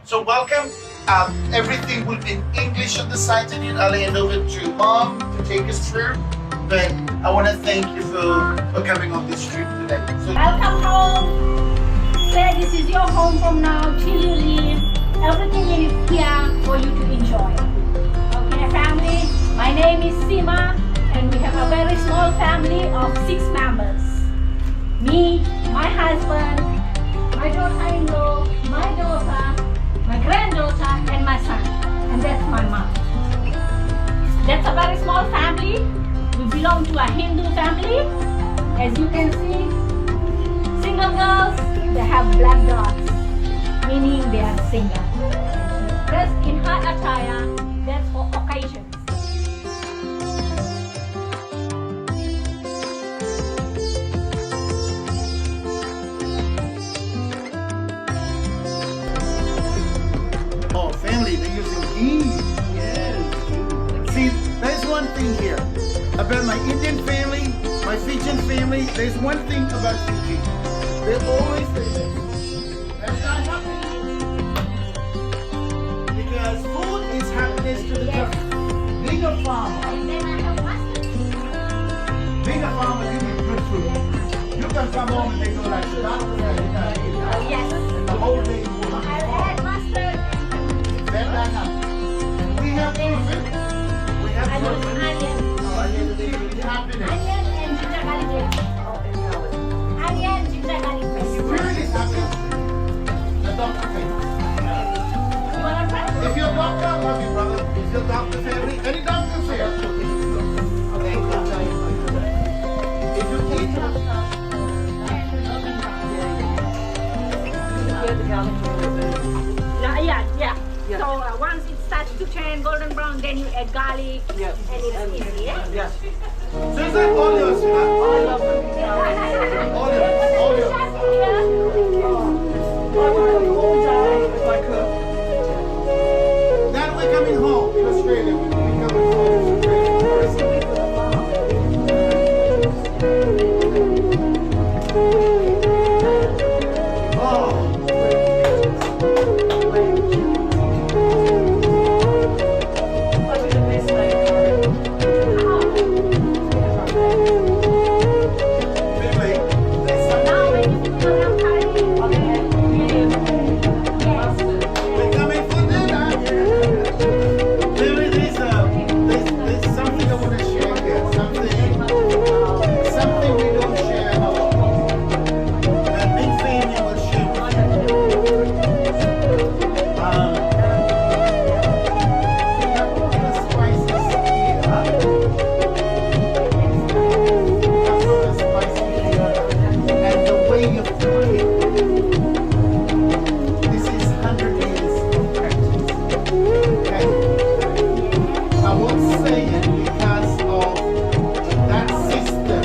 So welcome. Everything will be in English on the site, and I'll hand over to Mom to take us through. But I want to thank you for coming on this trip today. So, Welcome home. Say this is your home from now till you leave. Everything is here for you to enjoy. Okay, family. My name is Sima, and we have a very small family of 6 members. Me, my husband, my daughter-in-law, my daughter, my granddaughter, and my son. And that's my mom. That's a very small family. We belong to a Hindu family. As you can see, single girls, they have black dots, meaning they are single. Dressed in her attire, that's for occasions. oh, family, they're using ghee. Yes. See, there's one thing here about my Indian family, my Fijian family. There's one thing about Fiji. They always say this. That's not happening. Because food is happiness to the Yes. tummy. Being a farmer, And then I have mustard. you need good food. You can come home and they go like, doctor said you gotta eat that. Yes. And the whole day you will I eat had mustard. Then that happens. We have proven. We have I use proven. onion. Happiness. Onion and ginger garlic paste. Onion, ginger garlic paste. Where is happiness? The doctor said. You wanna try? If you're a doctor, I love you, brother. Is your doctor family? Any doctors here? Okay, I'll tell you. If you eat Yeah. So once it starts to turn golden brown, then you add garlic, Yes. and it's easy. Yeah? Yes. Susan, all yours, huh? I love them. All yours, all yours. Chef here. I would cook all day if I could. Then we're coming home to Australia. We're coming home to Australia. Oh. I do the best leg curry. Really? There's some- Now when you do your lamb curry, I can add onion, mustard. We're coming for dinner. Really, there's something I want to share here. Something we don't share a lot. That big family will share with you. We have all the spices here. That's all the spices here. And the way you cook it. This is 100 years of practice. Okay? I won't say it because of that system.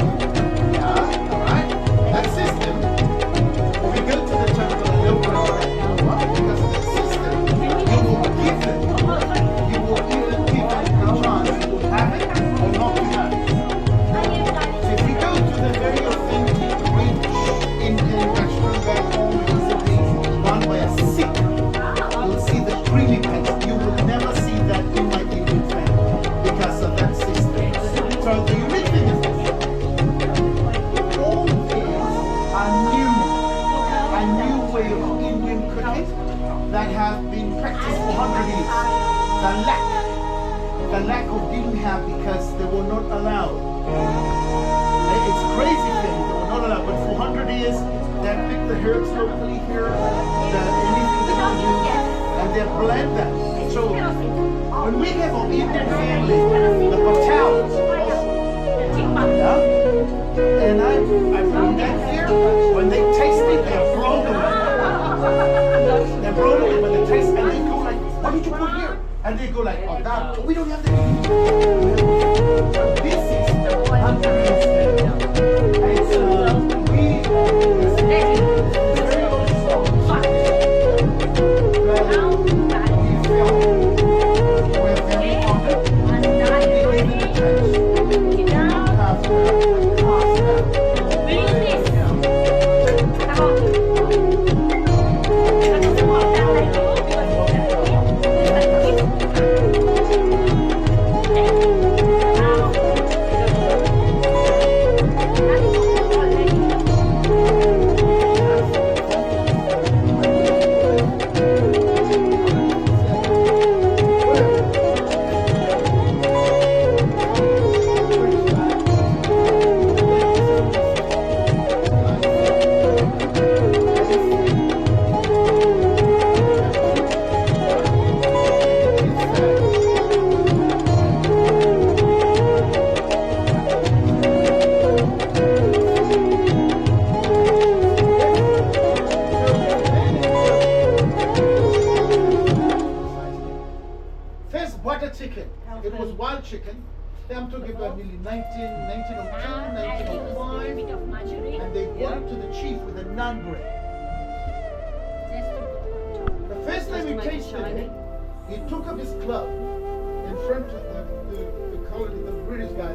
Yeah, alright? That system, we go to the temple and look at it. Because of that system, you will give it. You will even give it a chance to have it or not to have it. So if you go to the very authentic, rich Indian restaurant back home in Philippines, run by a Sikh, you'll see the creamy paste. You will never see that in my Indian family because of that system. So the unique thing is this. All things are a new way of Indian cooking that have been practiced for 100 years. The lack of didn't have because they were not allowed. It's crazy thing, they were not allowed, but for 100 years, they pick the herbs locally here, anything that you use, and they blend that. So when we have our Indian family, the Patels, yeah, and I bring that here, when they taste it, they're blown away. They're blown away when they taste, and they go like, what did you put here? And they go like, oh, that, we don't have that. This is 100 years. It's, very old song. But we feel we're very honored. We live in the church. We have It was wild chicken. I'm talking about nearly 1902, Now I use a little 1905. bit of margarine. And they brought it to the chief with a naan bread. Just The first time he make it tasted shiny. it, he took up his club in front of the colony, the British guy,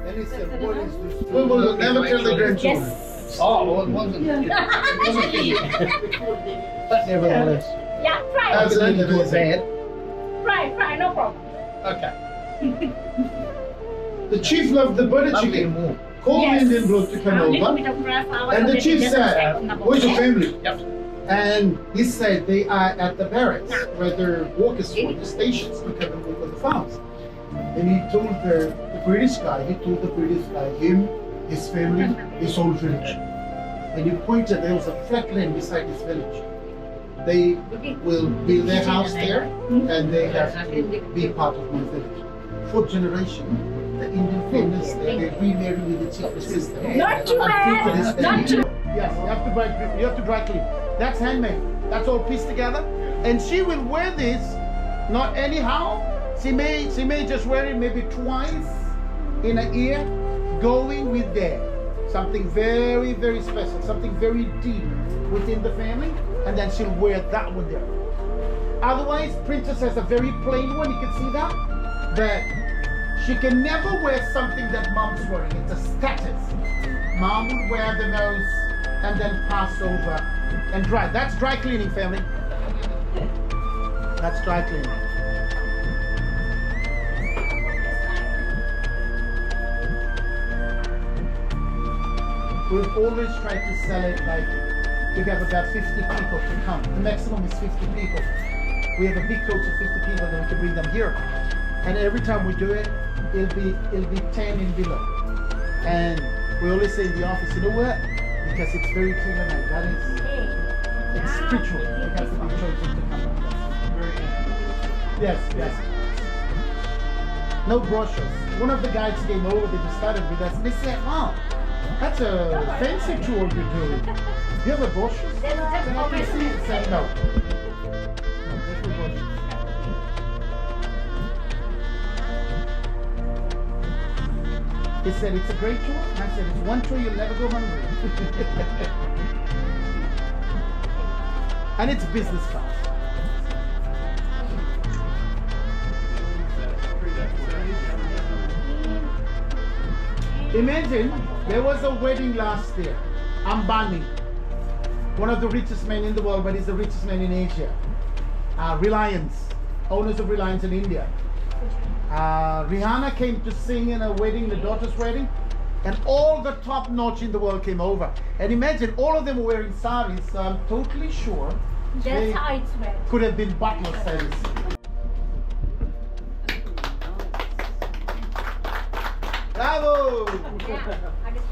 and he said, "What is this?" We'll never tell the grandchildren. Yes. Oh, well, it wasn't. It wasn't big. But nevertheless, Yeah, fry. I didn't do it bad. Fry, no problem. Okay. The chief loved the butter Lovely chicken. and warm. Called Yes. the Indian bloke to come A little over, bit of dry flour and so the that chief it doesn't said, stick on the bone. "Where's your family?" Yep. And he said they are at the barracks where their workers for the stations look at them over the farms. And he told the British guy, him, his family, his whole village. And he pointed, there was a flat land beside his village. They will build their house there and they have to be part of my village. Fourth generation, the Indian families, they remarry with the chief's sister. Not too bad. Not too. Yes, you have to dry clean. That's handmade. That's all pieced together. And she will wear this, not anyhow. She may just wear it maybe twice in a year, going with there. Something very, very special, something very deep within the family, and then she'll wear that one there. Otherwise, Princess has a very plain one, you can see that. But she can never wear something that Mom's wearing. It's a status. Mom would wear the nose and then pass over and dry. That's dry cleaning, family. That's dry cleaning. We've always tried to sell it like we have about 50 people to come. The maximum is 50 people. We have a big coach of 50 people, then we can bring them here. And every time we do it, it'll be 10 and below. And we always say in the office, you know what? Because it's very clear night. That is, it's spiritual. It has to be chosen to come. Yes, yes. No brochures. One of the guys came over, they just started with us, and they said, "Oh, that's a fancy tour you're doing. You have a brochure?" And I can see it said no. No, there's no brochures. He said, "It's a great tour." And I said, "It's one tour you'll never go hungry." And it's business class. Imagine there was a wedding last year. Ambani, one of the richest men in the world, but he's the richest man in Asia. Reliance, owners of Reliance in India. Rihanna came to sing in a wedding, the daughter's wedding, and all the top notch in the world came over. And imagine all of them were wearing saris, so I'm totally sure they That's how it's made. could have been butler saris. Bravo! Yeah, I just